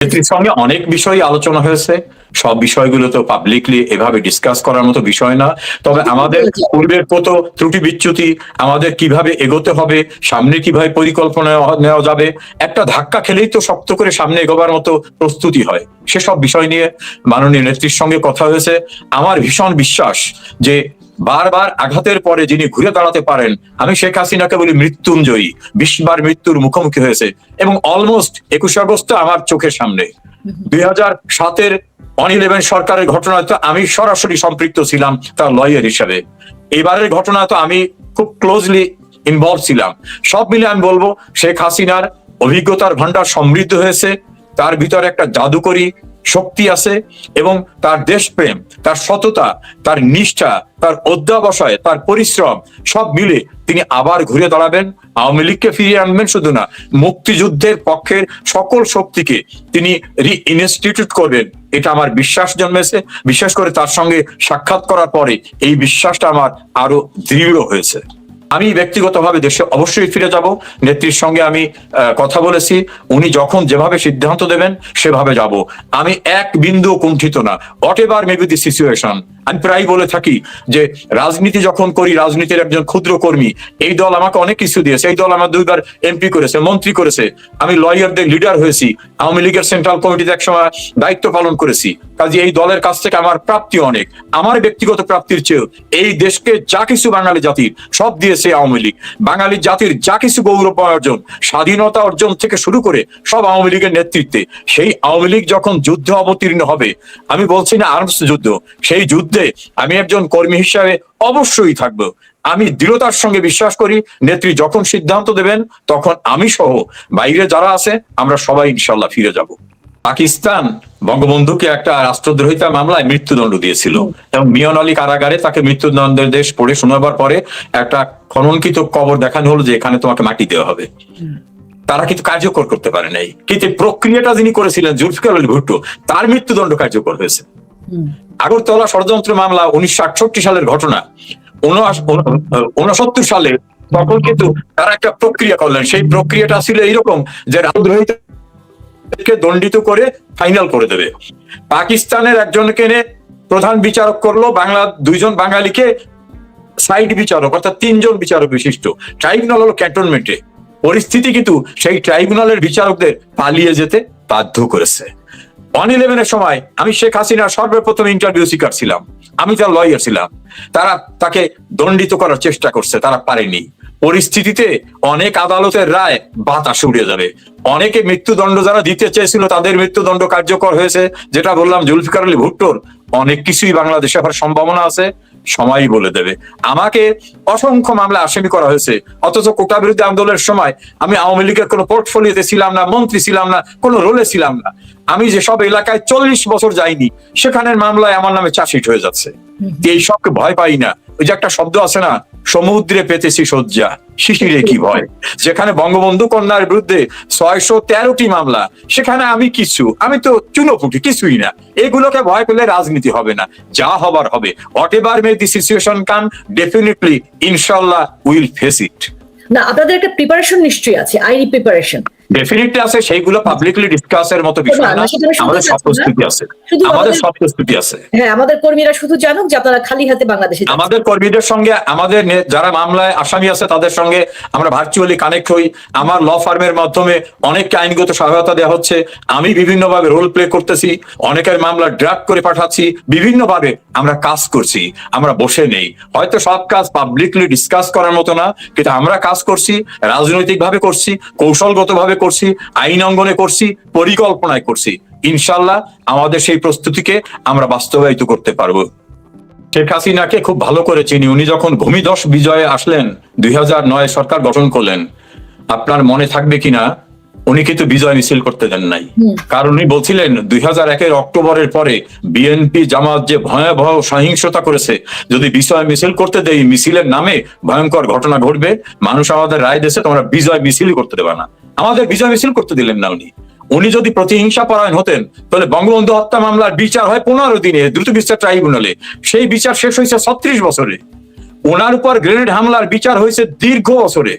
নেত্রীর সঙ্গে অনেক বিষয় আলোচনা হয়েছে, সব বিষয়গুলো তো পাবলিকলি এভাবে ডিসকাস করার মতো বিষয় না। তবে আমাদের পূর্বের কত ত্রুটি বিচ্যুতি, আমাদের কিভাবে এগোতে হবে, সামনে কিভাবে পরিকল্পনা নেওয়া যাবে, একটা ধাক্কা খেলেই তো শক্ত করে সামনে এগোবার মতো প্রস্তুতি হয়, সেসব বিষয় নিয়ে মাননীয় নেত্রীর সঙ্গে কথা হয়েছে। আমার ভীষণ বিশ্বাস যে বারবার আঘাতের পরে যিনি ঘুরে দাঁড়াতে পারেন, আমি শেখ হাসিনাকে বলি মৃত্যুঞ্জয়ী, 20 বার মৃত্যুর মুখোমুখি হয়েছে এবং অলমোস্ট 21 আগস্ট আমার চোখের সামনে 2007-এর 11 সরকারের ঘটনায় তো আমি সরাসরি সম্পৃক্ত ছিলাম তার লয়ার হিসাবে। এবারের ঘটনা তো আমি খুব ক্লোজলি ইনভলভ ছিলাম। সব মিলে আমি বলবো শেখ হাসিনার অভিজ্ঞতার ভান্ডার সমৃদ্ধ হয়েছে, তার ভিতরে একটা জাদুকরী শক্তি আছে এবং তার দেশপ্রেম, তার সততা, তার নিষ্ঠা, তার অধ্যাবসায়, তার পরিশ্রম সব মিলে তিনি আবার ঘুরে দাঁড়াবেন, আওয়ামী লীগকে ফিরিয়ে আনবেন। শুধু না, মুক্তিযুদ্ধের পক্ষের সকল শক্তিকে তিনি রিইনস্টিটিউট করবেন, এটা আমার বিশ্বাস জন্মেছে। বিশেষ করে তার সঙ্গে সাক্ষাৎ করার পরে এই বিশ্বাসটা আমার আরো দৃঢ় হয়েছে। আমি ব্যক্তিগতভাবে দেশে অবশ্যই ফিরে যাব। নেত্রীর সঙ্গে আমি কথা বলেছি, উনি যখন যেভাবে সিদ্ধান্ত দেবেন সেভাবে যাব। আমি এক বিন্দু কুণ্ঠিত না, what ever may be the situation. আমি প্রায় বলে থাকি যে রাজনীতি যখন করি, রাজনীতির একজন ক্ষুদ্র কর্মী, এই দল আমাকে অনেক কিছু দিয়েছে, এই দল আমার 2 বার এমপি করেছে, মন্ত্রী করেছে, আমি লয়ারদের লিডার হয়েছি, আওয়ামী লীগের সেন্ট্রাল কমিটিতে একসময় দায়িত্ব পালন করেছি। কাজে এই দলের কাছ থেকে আমার প্রাপ্তি অনেক, আমার ব্যক্তিগত প্রাপ্তির চেয়েও এই দেশকে যা কিছু বাঙালি জাতির সব দিয়েছে আওয়ামী লীগ। বাঙালি জাতির যা কিছু গৌরব অর্জন, স্বাধীনতা অর্জন থেকে শুরু করে সব আওয়ামী লীগের নেতৃত্বে। সেই আওয়ামী লীগ যখন যুদ্ধে অবতীর্ণ হবে, আমি বলছি না আর্মস যুদ্ধ, সেই যুদ্ধে আমি একজন কর্মী হিসাবে অবশ্যই থাকবো। আমি দৃঢ়তার সঙ্গে বিশ্বাস করি নেত্রী যখন সিদ্ধান্ত দেবেন তখন আমি সহ বাইরে যারা আছে আমরা সবাই ইনশাল্লাহ ফিরে যাব। পাকিস্তান বঙ্গবন্ধুকে একটা রাষ্ট্রদ্রোহিতা মামলায় মৃত্যুদণ্ড দিয়েছিল এবং মিয়ন আলী কারাগারে তাকে মৃত্যুদণ্ডের দেশ পড়ে শোনাবার পরে একটা খননকৃত কবর দেখানো হলো যে এখানে তোমাকে মাটি দেওয়া হবে। তারা কিন্তু কার্যকর করতে পারে নাই, কিন্তু প্রক্রিয়াটা যিনি করেছিলেন জুলফিকার আলী ভুট্টো, তার মৃত্যুদণ্ড কার্যকর হয়েছে। আগরতলা ষড়যন্ত্র মামলা 1968 সালের ঘটনা, 1969 সালে তখন কিন্তু তারা একটা প্রক্রিয়া করলেন। সেই প্রক্রিয়াটা ছিল এইরকম যে রাষ্ট্রদ্রোহিতাকে দণ্ডিত করে ফাইনাল করে দেবে। পাকিস্তানের একজনকে এনে প্রধান বিচারক করলো, 2 জন বাঙালিকে সাইড বিচারক, অর্থাৎ 3 জন বিচারক বিশিষ্ট ট্রাইব্যুনাল হলো ক্যান্টনমেন্টে। পরিস্থিতি কিন্তু সেই ট্রাইব্যুনালের বিচারকদের পালিয়ে যেতে বাধ্য করেছে। 111-এর সময় আমি শেখ হাসিনার সর্বপ্রথম ইন্টারভিউ শিকার ছিলাম, আমি তার লয়ার ছিলাম। তারা তাকে দণ্ডিত করার চেষ্টা করছে, তারা পারেনি। পরিস্থিতিতে অনেক আদালতের রায় বাতাসে উড়ে যাবে। অনেকে মৃত্যুদণ্ড যারা দিতে চেয়েছিল তাদের মৃত্যুদণ্ড কার্যকর হয়েছে। যেটা বললাম জুলফিকার আলী ভুট্টোর অনেক কিছুই বাংলাদেশে হওয়ার সম্ভাবনা আছে, সময়ই বলে দেবে। আমাকে অসংখ্য মামলা আসামি করা হয়েছে, অথচ কোটা বিরোধী আন্দোলনের সময় আমি আওয়ামী লীগের কোনো পোর্টফোলিওতে ছিলাম না, মন্ত্রী ছিলাম না, কোনো রোলে ছিলাম না। আমি যেসব এলাকায় 40 বছর যাইনি সেখানের মামলায় আমার নামে চার্জশিট হয়ে যাচ্ছে। এই সবকে ভয় পাই না। ওই যে একটা শব্দ আছে না, সমুদ্রে পেতেছি শয্যা, শিশিরে কি ভয়। যেখানে বঙ্গবন্ধু কন্যার বিরুদ্ধে 613টি মামলা, সেখানে আমি তো চুনোপুটি, কিছুই না। এগুলোকে ভয় পেলে রাজনীতি হবে না, যা হবার হবে। Whatever may the situation come, definitely ইনশাল্লাহ উইল ফেস ইট। না, আপনাদের একটা প্রিপারেশন নিশ্চয়ই আছে, আইনি প্রিপারেশন ডেফিনেটলি আছে, সেইগুলো পাবলিকলি ডিসকাসের মতো বিষয় না। আমাদের সব প্রস্তুতি আছে, আমাদের সব প্রস্তুতি আছে। হ্যাঁ, আমাদের কর্মীরা শুধু জানুক যে আপনারা খালি হাতে বাংলাদেশে। আমাদের কর্মীদের সঙ্গে, আমাদের যারা মামলায় আসামি আছে তাদের সঙ্গে আমরা ভার্চুয়ালি কানেক্ট হই। আমার ল ফার্মের মাধ্যমে অনেককে আইনগত সহায়তা দেওয়া হচ্ছে। আমি বিভিন্নভাবে রোল প্লে করতেছি, অনেকের মামলা ড্রাফট করে পাঠাচ্ছি, বিভিন্নভাবে আমরা কাজ করছি। আমরা বসে নেই, হয়তো সব কাজ পাবলিকলি ডিসকাস করার মতো না, কিন্তু আমরা কাজ করছি, রাজনৈতিকভাবে করছি, কৌশলগতভাবে করছি, আইন অঙ্গনে করছি, পরিকল্পনায় করছি। ইনশাল্লাহ আমাদের সেই প্রস্তুতিকে আমরা বাস্তবায়িত করতে পারবো। শেখ হাসিনাকে খুব ভালো করে চিনি। উনি যখন ভূমিধস বিজয়ে আসলেন, 2009 সরকার গঠন করলেন, আপনার মনে থাকবে কিনা, উনি কিন্তু বিজয় মিছিল করতে দেন নাই। কারণ উনি বলছিলেন 2001-এর অক্টোবরের পরে বিএনপি জামাত যে ভয়াবহ সহিংসতা করেছে, যদি বিজয় মিছিল করতে দেই, মিছিলের নামে ভয়ঙ্কর ঘটনা ঘটবে, মানুষ আমাদের রায় দিয়েছে তোমরা বিজয় মিছিলই করতে দেবে না। আমাদের বিজয় মিছিল করতে দিলেন না উনি। উনি যদি প্রতিহিংসা পরায়ণ হতেন তাহলে বঙ্গবন্ধু হত্যা মামলার বিচার হয় 15 দিনে দ্রুত বিচার ট্রাইব্যুনালে, সেই বিচার শেষ হয়েছে 36 বছরে। ওনার উপর গ্রেনেড হামলার বিচার হয়েছে দীর্ঘ বছরে।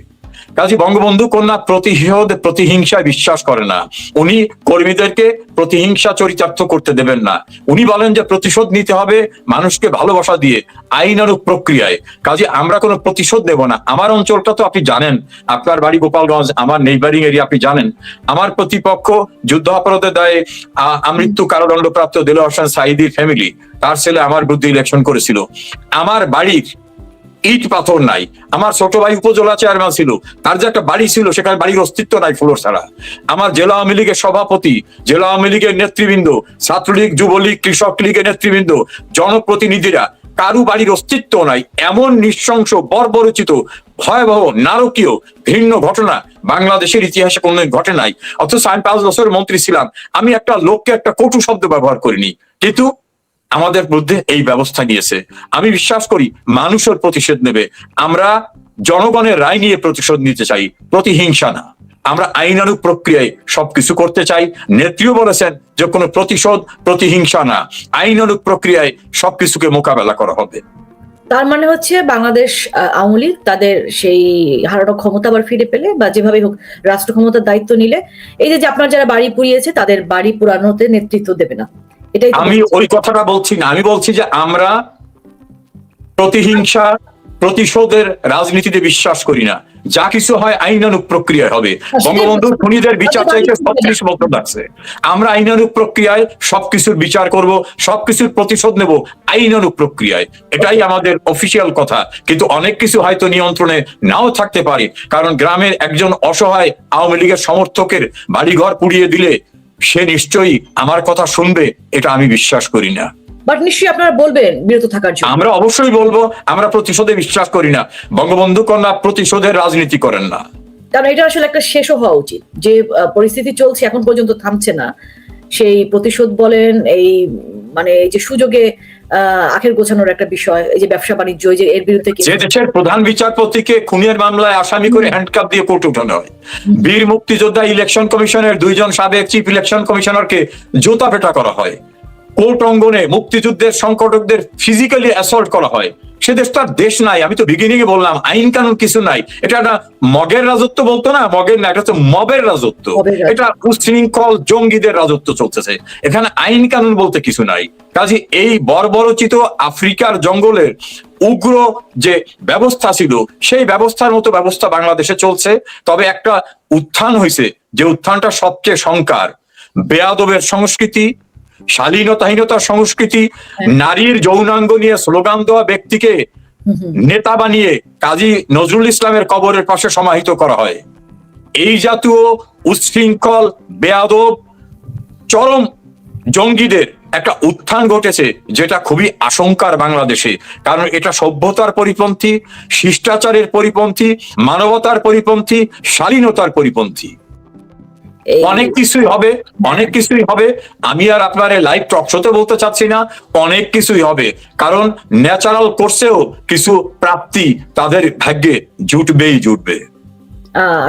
কাজী বঙ্গবন্ধু কন্যা প্রতিশোধ প্রতিহিংসায় বিশ্বাস করে না। উনি কর্মীদেরকে প্রতিহিংসা চরিতার্থ করতে দেবেন না। উনি বলেন যে প্রতিশোধ নিতে হবে মানুষকে ভালোবাসা দিয়ে, আইনানুগ প্রক্রিয়ায়। কাজে আমরা কোনো প্রতিশোধ দেব না। আমার অঞ্চলটা তো আপনি জানেন, আপনার বাড়ি গোপালগঞ্জ, আমার নেইবারিং এরিয়া আপনি জানেন। আমার প্রতিপক্ষ যুদ্ধ অপরাধের দায়ে আমৃত্যু কারাদণ্ডপ্রাপ্ত দেলোয়ার হোসেন সাঈদীর ফ্যামিলি, তার ছেলে আমার বিরুদ্ধে ইলেকশন করেছিল। আমার বাড়ির ইট পাথর নাই। আমার ছোট ভাই উপজেলা চেয়ারম্যান ছিল, তার যে একটা বাড়ি ছিল সেখানে বাড়ির অস্তিত্ব নাই ফ্লোর ছাড়া। আমার জেলা আওয়ামী লীগের সভাপতি, জেলা আওয়ামী লীগের নেতৃবৃন্দ, ছাত্রলীগ, যুবলীগ, কৃষক লীগের নেতৃবৃন্দ, জনপ্রতিনিধিরা, কারু বাড়ির অস্তিত্ব নাই। এমন নৃশংস, বর্বরচিত, ভয়াবহ, নারকীয়, ঘৃণ্য ঘটনা বাংলাদেশের ইতিহাসে কোনদিন ঘটে নাই। অথচ আমি 5 বছরের মন্ত্রী ছিলাম, আমি একটা লোককে একটা কটু শব্দ ব্যবহার করিনি, কিন্তু আমাদের মধ্যে এই ব্যবস্থা নিয়েছে। আমি বিশ্বাস করি মানুষের প্রতিশোধ নেবে। আমরা জনগণের রায় নিয়ে প্রতিশোধ নিতে চাই, প্রতিহিংসা না। আমরা আইনানুগ প্রক্রিয়ায় সবকিছু করতে চাই। নেত্রীও বলেছেন যে কোনো প্রতিশোধ, প্রতিহিংসা না, আইনানুগ প্রক্রিয়ায় সবকিছুকে মোকাবেলা করা হবে। তার মানে হচ্ছে বাংলাদেশ আওয়ামী লীগ তাদের সেই হারানো ক্ষমতা আবার ফিরে পেলে, বা যেভাবে হোক রাষ্ট্র ক্ষমতার দায়িত্ব নিলে, এই যে আপনার যারা বাড়ি পুড়িয়েছে তাদের বাড়ি পুরানোতে নেতৃত্ব দেবে না, এটাই আমি ওই কথাটা বলছি না। আমি বলছি যে আমরা প্রতিহিংসা, প্রতিশোধের রাজনীতিতে বিশ্বাস করি না। যা কিছু হয় আইনানুগ প্রক্রিয়ায় হবে। বঙ্গবন্ধু খুনিদের বিচার চাইতে 36 বছর লাগছে। আমরা আইনানুগ প্রক্রিয়ায় সবকিছুর বিচার করব, সবকিছুর প্রতিশোধ নেব আইনানুগ প্রক্রিয়ায়। এটাই আমাদের অফিসিয়াল কথা। কিন্তু অনেক কিছু হয়তো নিয়ন্ত্রণে নাও থাকতে পারে, কারণ গ্রামের একজন অসহায় আওয়ামী লীগের সমর্থকের বাড়িঘর পুড়িয়ে দিলে সে নিশ্চয়ই আমার কথা শুনবে, এটা আমি বিশ্বাস করি না। বাট নিশ্চয়ই আপনারা বলবেন বিরত থাকার জন্য। আমরা অবশ্যই বলবো, আমরা প্রতিশোধে বিশ্বাস করি না। বঙ্গবন্ধু কন্যা প্রতিশোধের রাজনীতি করেন না। কারণ এটা আসলে একটা শেষও হওয়া উচিত। যে পরিস্থিতি চলছে এখন পর্যন্ত থামছে না, সেই প্রতিশোধ বলেন, এই মানে এই যে সুযোগে আখের গোছানোর একটা বিষয়, এই যে ব্যবসা বাণিজ্য, এই যে এর বিরুদ্ধে যে দেশের প্রধান বিচারপতিকে খুনের মামলায় আসামি করে হ্যান্ডকাপ দিয়ে কোর্টে উঠানো হয়, বীর মুক্তিযোদ্ধা ইলেকশন কমিশনের 2 জন সাবেক চিফ ইলেকশন কমিশনারকে জুতা পেটা করা হয়, কোর্ট অঙ্গনে মুক্তিযুদ্ধের সংগঠকদের ফিজিক্যালি অ্যাসল্ট করা হয়, সে দেশ তার দেশ নাই। আমি তো বিগিনিং এ বললাম আইন কানুন কিছু নাই। এটা একটা মগের রাজত্ব বলতো না, মগের না, এটা হচ্ছে মবের রাজত্ব। এটা উচ্ছৃঙ্খল জঙ্গিদের রাজত্ব চলতেছে। এখানে আইন কানুন বলতে কিছু নাই। কাজে এই বর্বরচিত আফ্রিকার জঙ্গলের উগ্র যে ব্যবস্থা ছিল, সেই ব্যবস্থার মতো ব্যবস্থা বাংলাদেশে চলছে। তবে একটা উত্থান হয়েছে, যে উত্থানটা সবচেয়ে শঙ্কার। বেয়াদবের সংস্কৃতি, শালীনতাহীনতার সংস্কৃতি, নারীর যৌনাঙ্গ নিয়ে স্লোগান দেওয়া ব্যক্তিকে নেতা বানিয়ে কাজী নজরুল ইসলামের কবরের পাশে সমাহিত করা হয়। এই জাতীয় উচ্ছৃঙ্খল, বেয়াদব, চরম জঙ্গিদের একটা উত্থান ঘটেছে, যেটা খুবই আশঙ্কার বাংলাদেশে। কারণ এটা সভ্যতার পরিপন্থী, শিষ্টাচারের পরিপন্থী, মানবতার পরিপন্থী, শালীনতার পরিপন্থী। অনেক কিছুই হবে, অনেক কিছুই হবে। আমি আর আপনার লাইভ টক শোতে বলতে চাচ্ছি না, অনেক কিছুই হবে। কারণ ন্যাচারাল কোর্সেও কিছু প্রাপ্তি তাদের ভাগ্যে জুটবেই জুটবে।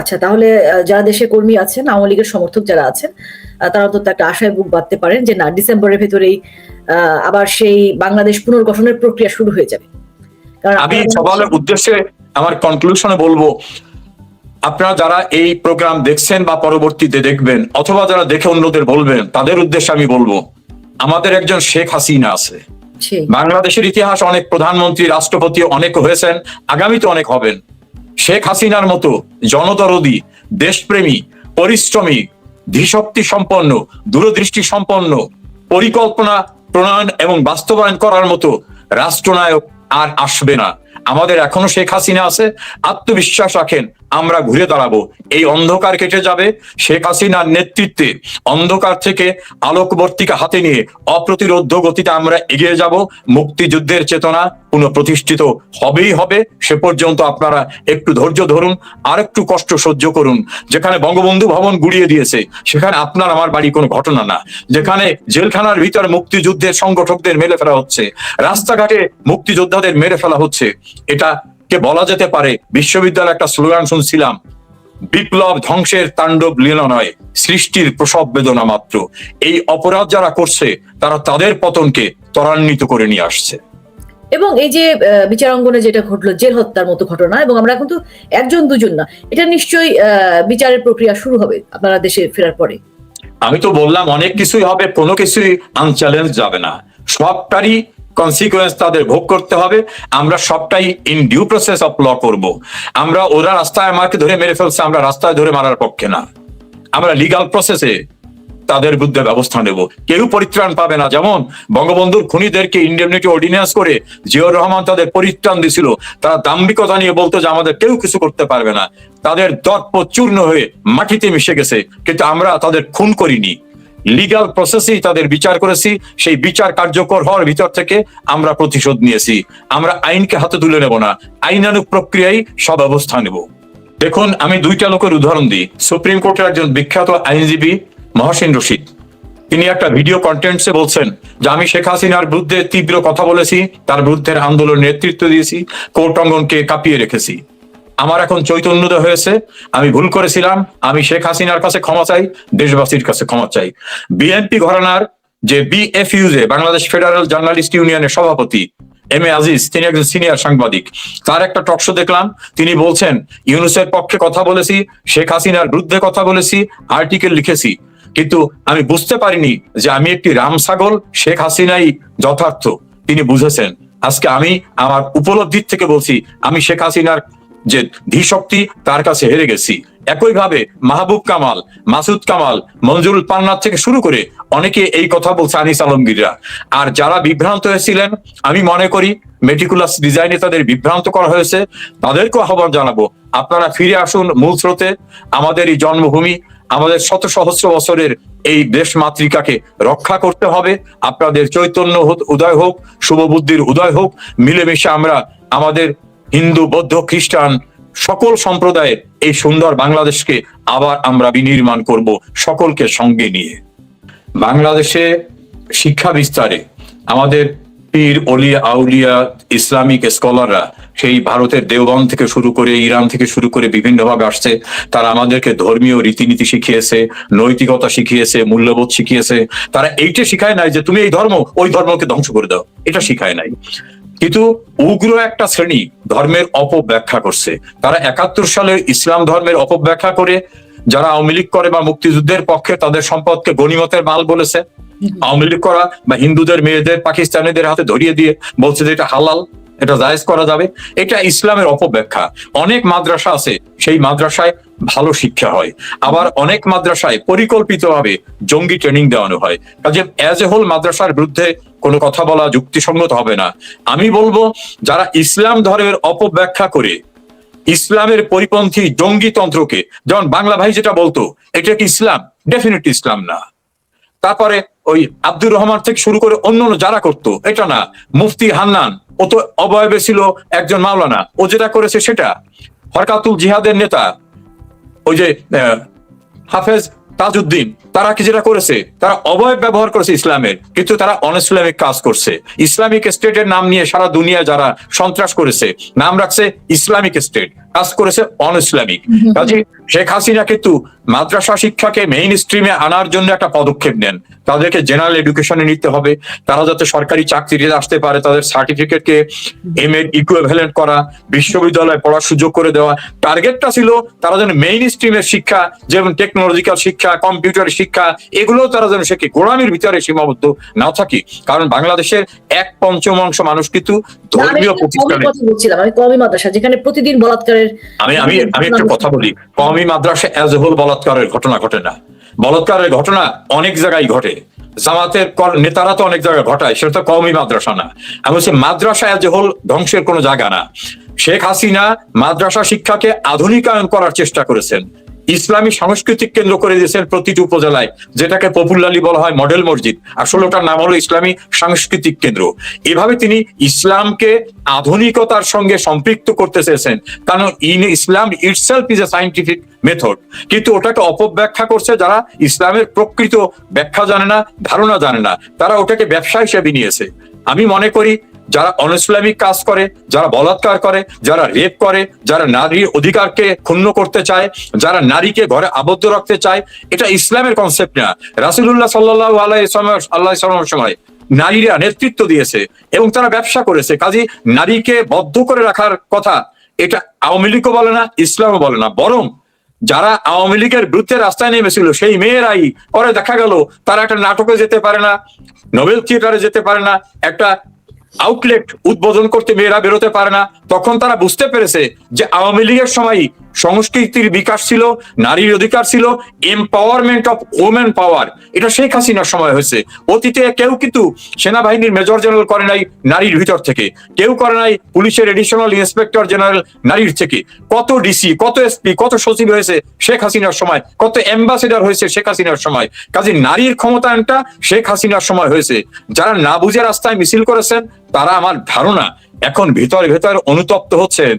আচ্ছা, তাহলে যারা দেশে কর্মী আছেন, আওয়ামী লীগের সমর্থক যারা আছেন, তারা অন্তত একটা আশায় বুক বাঁধতে পারেন যে না, ডিসেম্বরের ভেতরেই আবার সেই বাংলাদেশ পুনর্গঠনের প্রক্রিয়া শুরু হয়ে যাবে। আমি সবার উদ্দেশ্যে আমার কনক্লুশনে বলবো, আপনারা যারা এই প্রোগ্রাম দেখছেন বা পরবর্তীতে দেখবেন, অথবা যারা দেখে অন্যদের বলবেন, তাদের উদ্দেশ্যে আমি বলবো, আমাদের একজন শেখ হাসিনা আছে। বাংলাদেশের ইতিহাস অনেক প্রধানমন্ত্রী, রাষ্ট্রপতি অনেক হয়েছেন, আগামীতে অনেক হবেন। শেখ হাসিনার মতো জনদরদী, দেশপ্রেমী, পরিশ্রমী, ধীশক্তি সম্পন্ন, দূরদৃষ্টি সম্পন্ন, পরিকল্পনা প্রণয়ন এবং বাস্তবায়ন করার মতো রাষ্ট্রনায়ক আর আসবে না। আমাদের এখনো শেখ হাসিনা আছে, আত্মবিশ্বাস রাখেন, আমরা ঘুরে দাঁড়াবো। এই অন্ধকার কেটে যাবে। শেখ হাসিনার নেতৃত্বে অন্ধকার থেকে আলোকবর্তিকা হাতে নিয়ে অপ্রতিরোধ্য গতিতে আমরা এগিয়ে যাব। মুক্তিযুদ্ধের চেতনা পুনঃপ্রতিষ্ঠিত হবেই হবে। সে পর্যন্ত আপনারা একটু ধৈর্য ধরুন, আর একটু কষ্ট সহ্য করুন। যেখানে বঙ্গবন্ধু ভবন গুড়িয়ে দিয়েছে, সেখানে আপনার আমার বাড়ি কোনো ঘটনা না। যেখানে জেলখানার ভিতরে মুক্তিযুদ্ধের সংগঠকদের মেরে ফেলা হচ্ছে, রাস্তাঘাটে মুক্তিযোদ্ধাদের মেরে ফেলা হচ্ছে, এটা কে বলা যেতে পারে? বিশ্ববিদ্যালয়ে একটা স্লোগান শুনছিলাম, বিপ্লব ধ্বংসের তাণ্ডব লীলা নয়, সৃষ্টির প্রসব বেদনা মাত্র। এই অপরাধ যারা করছে, তারা তাদের পতনকে ত্বরান্বিত করে নিয়ে আসছে। এবং এই যে বিচারাঙ্গনে যেটা ঘটলো, জেল হত্যার মতো ঘটনা, এবং আমরা কিন্তু একজন দুজন না, এটা নিশ্চয়ই বিচারের প্রক্রিয়া শুরু হবে আপনারা দেশে ফেরার পরে। আমি তো বললাম অনেক কিছুই হবে, কোনো কিছুই আনচ্যালেঞ্জ যাবে না, সবটারই কনসিকুয়েন্স তাদের ভোগ করতে হবে। আমরা সবটাই in due process of law করব। আমরা ওরা রাস্তায় আমাকে ধরে মেরে ফেলছে, আমরা রাস্তায় ধরে মারার পক্ষে না, আমরা লিগাল প্রসেসে তাদের বিরুদ্ধে ব্যবস্থা নেব। কেউ পরিত্রাণ পাবে না। যেমন বঙ্গবন্ধুর খুনিদেরকে ইন্ডেমনিটি অর্ডিন্যান্স করে জিয়াউর রহমান তাদের পরিত্রাণ দিছিল, তারা দাম্ভিকতা নিয়ে বলতো যে আমাদের কেউ কিছু করতে পারবে না, তাদের দর্প চূর্ণ হয়ে মাটিতে মিশে গেছে, কিন্তু আমরা তাদের খুন করিনি, লিগাল প্রসেসেই তাদের বিচার করেছি। সেই বিচার কার্যকর হওয়ার ভিতর থেকে আমরা প্রতিশোধ নিয়েছি। আমরা আইনকে হাতে তুলে নেব না, আইনানুগ প্রক্রিয়ায় সব ব্যবস্থা নেব। দেখুন, আমি দুইটা লোকের উদাহরণ দিই। সুপ্রিম কোর্টের একজন বিখ্যাত আইনজীবী মহসিন রশিদ, তিনি একটা ভিডিও কন্টেন্টসে বলছেন যে আমি শেখ হাসিনার বিরুদ্ধে তীব্র কথা বলেছি, তার বিরুদ্ধে আন্দোলনের নেতৃত্ব দিয়েছি, কোর্ট অঙ্গনকে কাঁপিয়ে রেখেছি। আমার এখন চৈতন্যোদয় হয়েছে, আমি ভুল করেছিলাম, আমি শেখ হাসিনার কাছে ক্ষমা চাই, দেশবাসীর কাছে ক্ষমা চাই। বিএনপি ঘরানার যে বিএফইউজে, বাংলাদেশ ফেডারেল জার্নালিস্ট ইউনিয়নের সভাপতি এম এ আজিজ, তিনি একজন সিনিয়র সাংবাদিক, তার একটা টকশো দেখলাম, তিনি বলছেন ইউনূসের পক্ষে কথা বলেছি, শেখ হাসিনার বিরুদ্ধে কথা বলেছি, আর্টিকেল লিখেছি, কিন্তু আমি বুঝতে পারিনি যে আমি একটি রাম ছাগল, শেখ হাসিনাই যথার্থ। তিনি বুঝেছেন। আজকে আমি আমার উপলব্ধির থেকে বলছি, আমি শেখ হাসিনার যে ধীশক্তি তার কাছে হেরে গেছি। একইভাবে মাহবুব কামাল, মাসুদ কামাল, মঞ্জুরুল পান্নার থেকে শুরু করে অনেকে এই কথা বলছে, আনিস আলমগীররা। আর যারা বিভ্রান্ত হয়েছিলেন, আমি মনে করি মেটিকুলাস ডিজাইনে তাদের বিভ্রান্ত করা হয়েছে, তাদেরকে আহ্বান জানাবো, আপনারা ফিরে আসুন মূল স্রোতে। আমাদের এই জন্মভূমি, আমাদের শত সহস্র বছরের এই দেশ মাতৃকাকে রক্ষা করতে হবে। আপনাদের চৈতন্য উদয় হোক, শুভবুদ্ধির উদয় হোক, মিলেমিশে আমরা আমাদের হিন্দু, বৌদ্ধ, খ্রিস্টান সকল সম্প্রদায়ের এই সুন্দর বাংলাদেশকে আবার আমরা বিনির্মাণ করব, সকলকে সঙ্গে নিয়ে। বাংলাদেশে শিক্ষা বিস্তারে আমাদের পীর, অলিয়া, আউলিয়া, ইসলামিক স্কলাররা সেই ভারতের দেওবন্দ থেকে শুরু করে, ইরান থেকে শুরু করে বিভিন্নভাবে আসছে। তারা আমাদেরকে ধর্মীয় রীতিনীতি শিখিয়েছে, নৈতিকতা শিখিয়েছে, মূল্যবোধ শিখিয়েছে। তারা এইটা শিখায় নাই যে তুমি এই ধর্ম ওই ধর্মকে ধ্বংস করে দাও, এটা শিখায় নাই। কিন্তু উগ্র একটা শ্রেণী ধর্মের অপব্যাখ্যা করছে। তারা ৭১ সালে ইসলাম ধর্মের অপব্যাখ্যা করে, যারা আওয়ামী লীগ করে বা মুক্তিযুদ্ধের পক্ষে, তাদের সম্পদকে গনিমতের মাল বলেছে। আওয়ামী লীগ করা বা হিন্দুদের মেয়েদের পাকিস্তানিদের হাতে ধরিয়ে দিয়ে বলছে যে এটা হালাল, এটা জায়েজ করা যাবে। এটা ইসলামের অপব্যাখ্যা। অনেক মাদ্রাসা আছে, সেই মাদ্রাসায় ভালো শিক্ষা হয়, আবার অনেক মাদ্রাসায় পরিকল্পিতভাবে জঙ্গি ট্রেনিং দেওয়ানো হয়। কাজে অ্যাজ এ হোল মাদ্রাসার বিরুদ্ধে কোনো কথা বলা যুক্তিসঙ্গত হবে না। আমি বলবো, যারা ইসলাম ধর্মের অপব্যাখ্যা করে ইসলামের পরিপন্থী জঙ্গি তন্ত্রকে, যেমন বাংলা ভাই যেটা বলতো, এটা কি ইসলাম? ডেফিনেটলি ইসলাম না। তারপরে ওই আব্দুর রহমান থেকে শুরু করে অন্য যারা করতো, এটা না। মুফতি হান্নান, ও তো অবয়বে ছিল একজন মাওলানা, ও যেটা করেছে সেটা। হরকাতুল জিহাদের নেতা ওই যে হাফেজ তাজউদ্দিন, তারা কি যেটা করেছে, তারা অবয়ব ব্যবহার করেছে ইসলামের, কিন্তু তারা অনইসলামিক কাজ করছে। ইসলামিক স্টেটের নাম নিয়ে সারা দুনিয়া যারা সন্ত্রাস করেছে, নাম রাখছে ইসলামিক স্টেট, কাজ করেছে অনইসলামিক। কাজে শেখ হাসিনা কিন্তু মাদ্রাসা শিক্ষাকে মেইন স্ট্রিমে আনার জন্য একটা পদক্ষেপ নেন। তাদেরকে জেনারেল এডুকেশনে নিতে হবে, তারা যাতে সরকারি চাকরিতে আসতে পারে, তাদের সার্টিফিকেটকে এমএড ইকুইভ্যালেন্ট করা, বিশ্ববিদ্যালয়ে পড়ার সুযোগ করে দেওয়া। টার্গেটটা ছিল তারা যেন মেইন স্ট্রিমের শিক্ষা, যেমন টেকনোলজিক্যাল শিক্ষা, কম্পিউটার শিক্ষা, এগুলো তারা যেন শেখে, গোলামির ভিতরে সীমাবদ্ধ না থাকি। কারণ বাংলাদেশের 1/৫ মানুষ কিন্তু ধর্মীয় প্রতিষ্ঠানে, আমি কওমি মাদ্রাসা যেখানে প্রতিদিন বলাৎকারের, আমি একটা কথা বলি, কওমি মাদ্রাসা অ্যাজ এ হোল বলাৎকারের ঘটনা ঘটে না। বলাৎকারের ঘটনা অনেক জায়গায় ঘটে, জামাতের নেতারা তো অনেক জায়গায় ঘটায়, সেটা তো কওমি মাদ্রাসা না। আমি বলছি মাদ্রাসা অ্যাজ এ হোল ধ্বংসের কোনো জায়গা না। শেখ হাসিনা মাদ্রাসা শিক্ষাকে আধুনিকায়ন করার চেষ্টা করেছেন, ইসলামী সাংস্কৃতিক কেন্দ্র করে দিয়েছেন প্রতিটি উপজেলায়, যেটাকে পপুলারলি বলা হয় মডেল মসজিদ। আসলে ওটার নাম হলো ইসলামী সাংস্কৃতিক কেন্দ্র। এভাবে তিনি ইসলামকে আধুনিকতার সঙ্গে সম্পৃক্ত করতে চেয়েছেন, কারণ Islam itself is a scientific method. কিন্তু ওটাকে অপব্যাখ্যা করছে যারা ইসলামের প্রকৃত ব্যাখ্যা জানে না, ধারণা জানে না, তারা ওটাকে ব্যবসা হিসেবে নিয়েছে। আমি মনে করি যারা অনইসলামিক কাজ করে, যারা বলাৎকার করে, যারা রেপ করে, যারা নারীর অধিকারকে ক্ষুণ্ণ করতে চায়, যারা নারীকে ঘরে আবদ্ধ রাখতে চায়, এটা ইসলামের কনসেপ্ট না। রাসূলুল্লাহ সাল্লাল্লাহু আলাইহি ওয়াসাল্লামের সময় নারীরা নেতৃত্ব দিয়েছে এবং তারা ব্যবসা করেছে। কাজে নারীকে বদ্ধ করে রাখার কথা এটা আওয়ামী লীগও বলে না, ইসলামও বলে না। বরং যারা আওয়ামী লীগের বিরুদ্ধে রাস্তায় নেমেছিল সেই মেয়েরাই পরে দেখা গেল তারা একটা নাটকে যেতে পারে না, নোবেল থিয়েটারে যেতে পারে না, একটা আউটলেট উদ্বোধন করতে মেয়েরা বেরোতে পারে না। তখন তারা বুঝতে পেরেছে যে আওয়ামী লীগের সময় সংস্কৃতির বিকাশ ছিল, নারীর অধিকার ছিল, এম্পাওয়ারমেন্ট অফ ওমেন পাওয়ার, এটা শেখ হাসিনার সময় হয়েছে। অতীতে কেউ কিন্তু সেনাবাহিনীর মেজর জেনারেল করে নাই নারীর ভিতর থেকে, কেউ করে নাই পুলিশের এডিশনাল ইন্সপেক্টর জেনারেল নারীর থেকে। কত ডিসি, কত এসপি, কত সচিব হয়েছে শেখ হাসিনার সময়, কত অ্যাম্বাসেডর হয়েছে শেখ হাসিনার সময়। কাজে নারীর ক্ষমতায়নটা শেখ হাসিনার সময় হয়েছে। যারা না বুঝে রাস্তায় মিছিল করেছেন তারা আমার ধারণা এখন ভেতরে ভেতরে অনুতপ্ত হচ্ছেন।